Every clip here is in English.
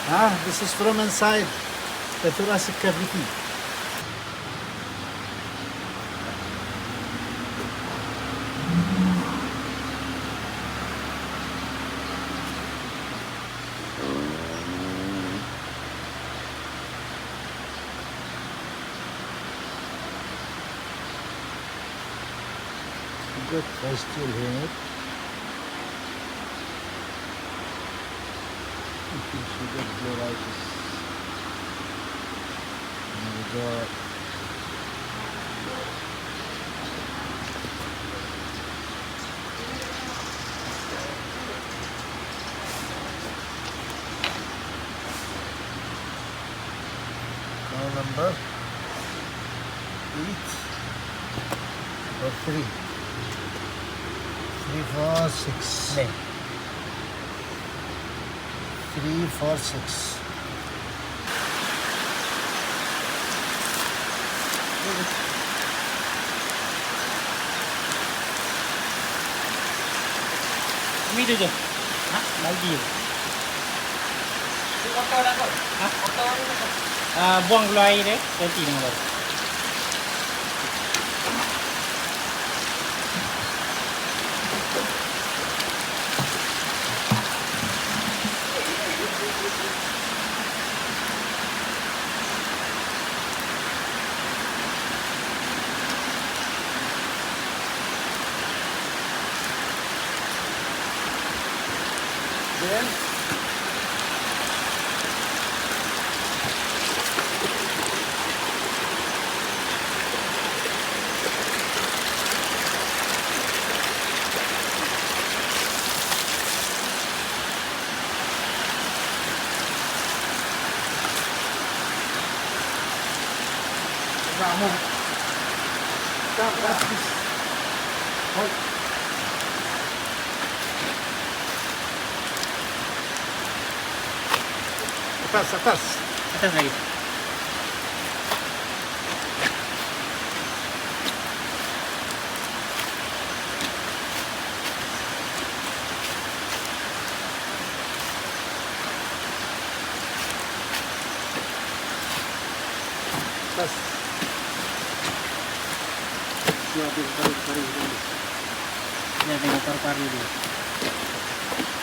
This is from inside the thoracic cavity. Good fistula here. You can see the pleuritis. And we got call number 8 or 3. 3, 4, 6. 3, 4, 6. Ini tu je. Lagi. Kotor dah kot. Kotor ni kot. Buang keluar air dia, ganti dengan baru. Then Kamu. that's this. Hold. Atas. Atas lagi. Atas. Dia tengok paru-paru dia.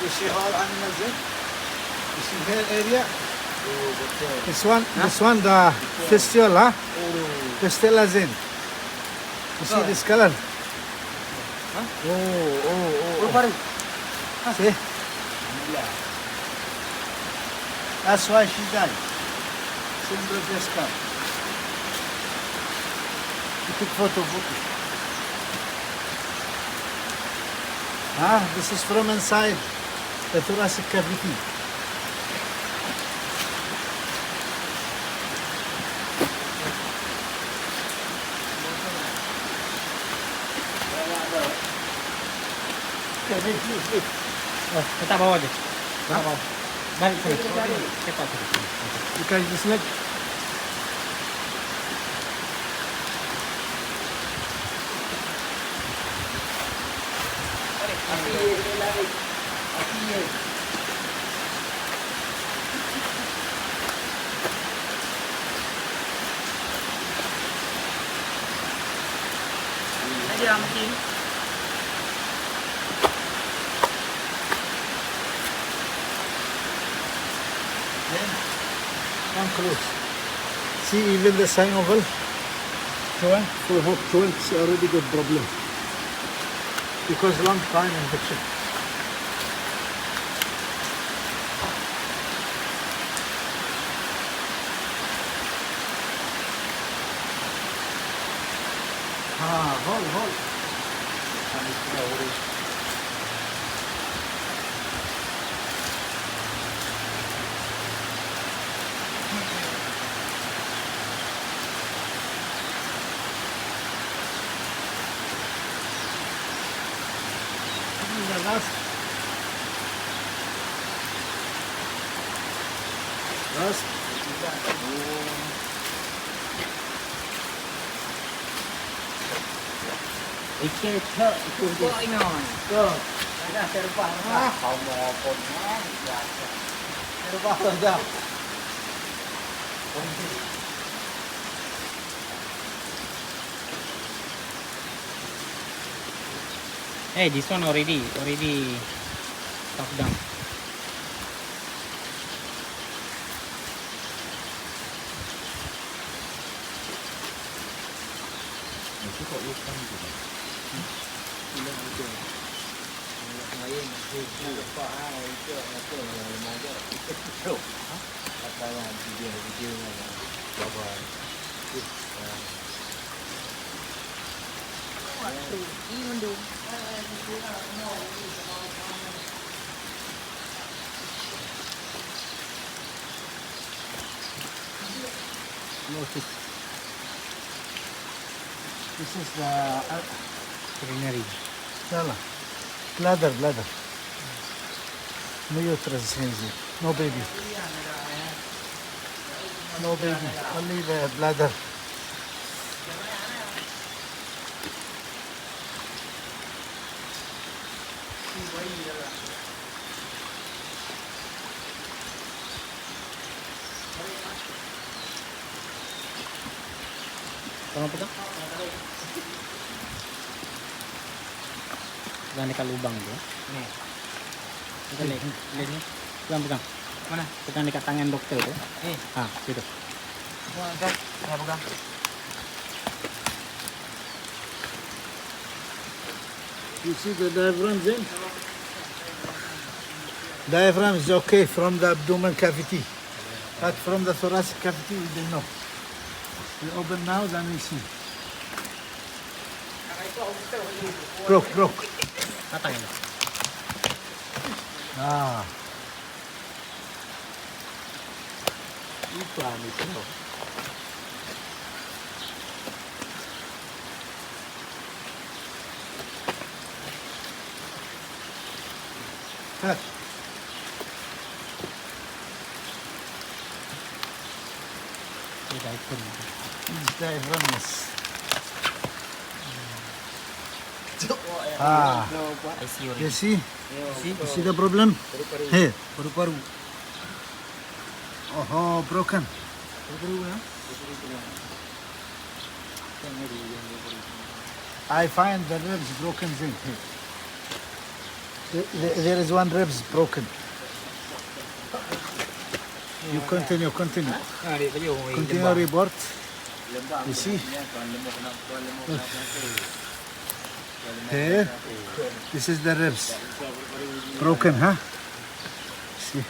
You see all animals there? You see hair area? This one, the fistula, fistula in. You see this color? Paru-paru. See? That's why she died. Syndrome of this car. You took photo. This is from inside the thoracic cavity. Letak bawah je. Letak bawah. Balik sini. Cepat sini. You can just let. Dia mungkin. Come close. See, even the sign of a joint, for hook joints already got problem because long time infection. Hold. Last. Ikut itu kok ini. Tuh. Ada serba. Mau pun biasa. Hey, this one already stuck down. Notice. This is the Urinary. bladder. No uterus here. No baby. No baby. Only the bladder. Tama pa ito? Gani ka lubang do? Ito leg. Leg ni. Pegang. Mana? Pegang dekat tangan doktor tu. Situ. Pegang. You see the diaphragm then? Diaphragm is okay from the abdominal cavity, but from the thoracic cavity we don't know. We open now, then we see. Broke. Patang ini. Itu itu. Cut. It's diaphragmus. I see already. You see? You see the problem? Here. Paru-paru. Oh, broken. I find the ribs broken thing here. There is one ribs broken. You continue. Continue report. You see? Here. This is the ribs. Broken, huh? See?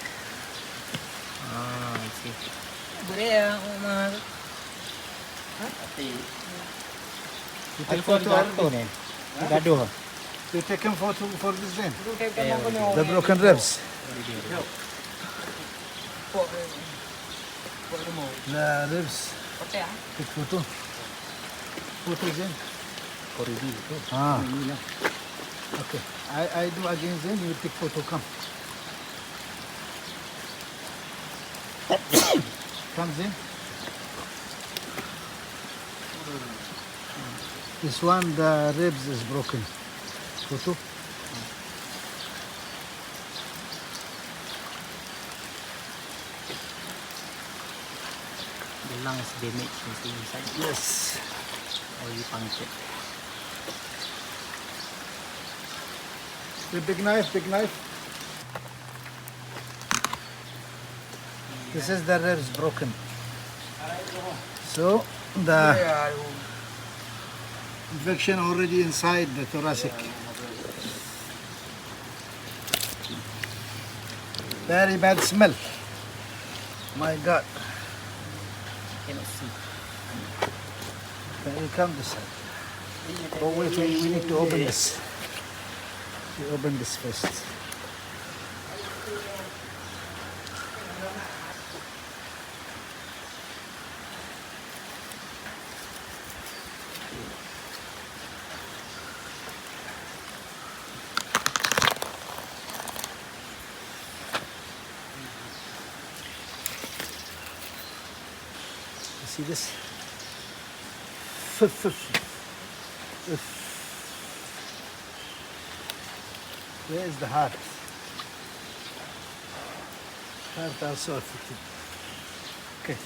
I see. You take photo already? Gaduh. You taken photo for this then? The broken ribs. The ribs. Take photo. Photo then? Okay. I do again then you take photo. Come. Come then. This one the ribs is broken. Photo. The lung is damaged inside. Yes. Or you punctured. The big knife. This is the ribs broken. So the infection already inside the thoracic. Very bad smell. My God. Cannot see. Can you come this side? Oh wait, we need to open this. We open this first. See this? Where is the heart? Heart also affected. Okay.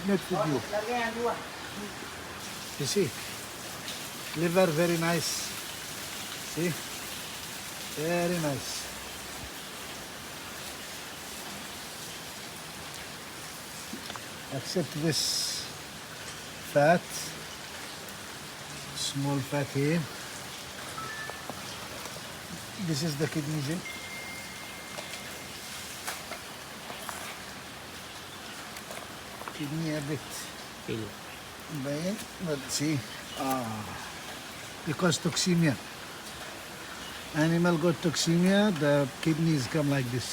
Not with you. You see, liver very nice. See, very nice. Except this fat, small fat here. This is the kidney gel. Kidney a bit bad, but see, because toxemia. Animal got toxemia, the kidneys come like this.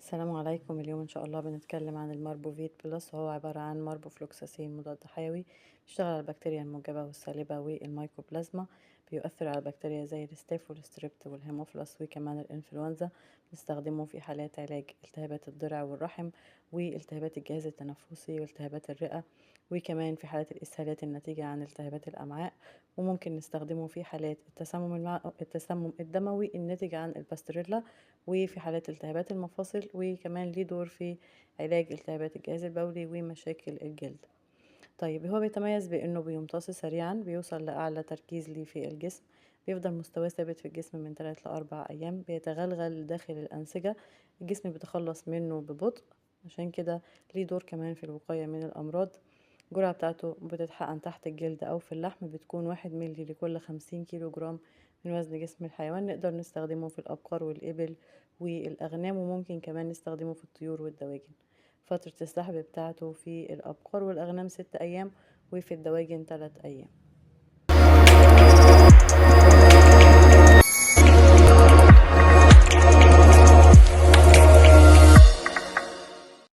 السلام عليكم. اليوم ان شاء الله بنتكلم عن الماربوفيت بلس، وهو عبارة عن ماربوفلوكساسين مضاد حيوي بيشتغل على البكتيريا الموجبة والسالبة والميكوبلازما. بيؤثر على البكتيريا زي الستاف والستريبت والهيموفلس وكمان الانفلونزا. بنستخدمه في حالات علاج التهابات الضلع والرحم والتهابات الجهاز التنفسي والتهابات الرئة، وكمان في حالات الإسهالات الناتجة عن التهابات الأمعاء. وممكن نستخدمه في حالات التسمم الدموي الناتج عن الباستريلا، وفي حالات التهابات المفاصل، وكمان ليه دور في علاج التهابات الجهاز البولي ومشاكل الجلد. طيب هو بيتميز بأنه بيمتص سريعا، بيوصل لأعلى تركيز ليه في الجسم، بيفضل مستواه ثابت في الجسم من 3 ل4 أيام، بيتغلغل داخل الأنسجة، الجسم بيتخلص منه ببطء، عشان كده ليه دور كمان في الوقاية من الأمراض. الجرعة بتاعته بتتحقن تحت الجلد أو في اللحم، بتكون 1 ملي لكل 50 كيلو جرام من وزن جسم الحيوان. نقدر نستخدمه في الأبقار والإبل والأغنام، وممكن كمان نستخدمه في الطيور والدواجن. فترة السحب بتاعته في الأبقار والأغنام 6 أيام، وفي الدواجن 3 أيام.